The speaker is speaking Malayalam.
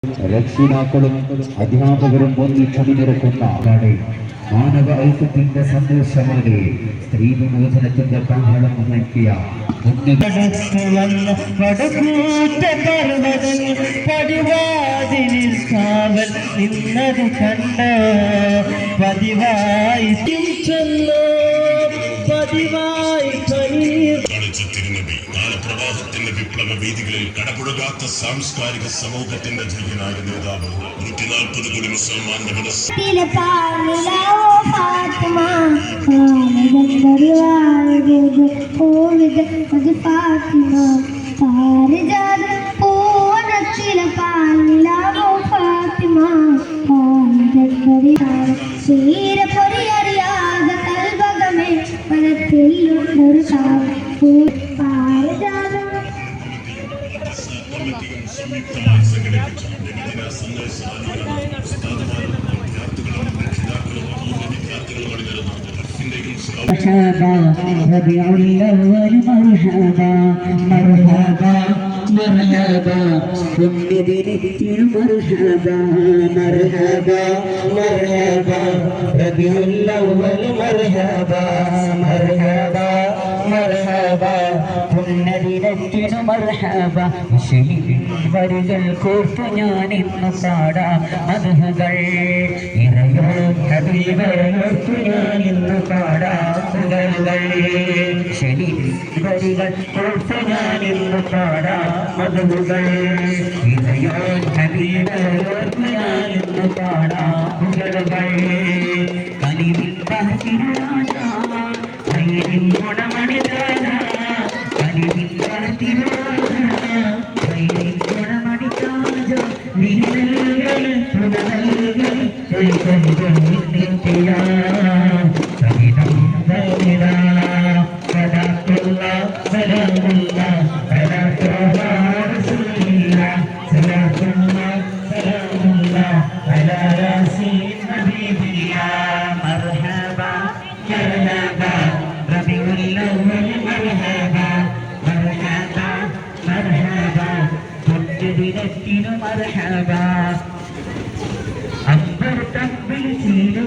രക്ഷിതാക്കളും അധ്യാപകരും ഒന്നിച്ചണിനിരക്കുന്ന മാനവ ഐക്യത്തിന്റെ സന്ദേശമാണ് സ്ത്രീ വിമോചനത്തിന്റെ കാഹളം മുഴക്കിയ പടിവാതിലിൽ കാവൽ നിന്നത് കണ്ട പതിവായി പതിവായി പ്രവാഹത്തിന്റെ വിപ്ലവ വേദികളിൽ കടപുഴകാത്ത സാംസ്കാരിക സമൂഹത്തിന്റെ ധീരനായ നേതാവ് 140 കോടി മുസൽമാന്റെ മനസ്സ് അറിയാതെ കൽഭകമേ മനത്തിലുണ്ടൊരു സംയുക്തമായി സംഘടിപ്പിച്ച ജനദിന സന്ദേശ مرحبا ربيع الأول مرحبا مرحبا مرحبا كن بنتي مرحبا مرحبا مرحبا ربيع الأول مرحبا مرحبا مرحبا كن بنتي مرحبا വരികൾ കോർത്തു ഞാൻ ഇന്ന് പാടാം മധുകൾ ഇറയോ ഹബീബോർത്തു ഞാൻ ഇന്ന് പാടാം ശരി വരികൾ കോർത്തു ഞാൻ ഇന്ന് പാടാം മധുകൾ ഇറയോ ഹബീബോർത്തു ഞാൻ ഇന്ന് പാടാം കലിവിൽ പാർത്തിരാജ കയ്യിൽ ഗുണമണിതാര കലിവിൽ പാർത്തിരാജ مرحبا أكبر تقبل سيره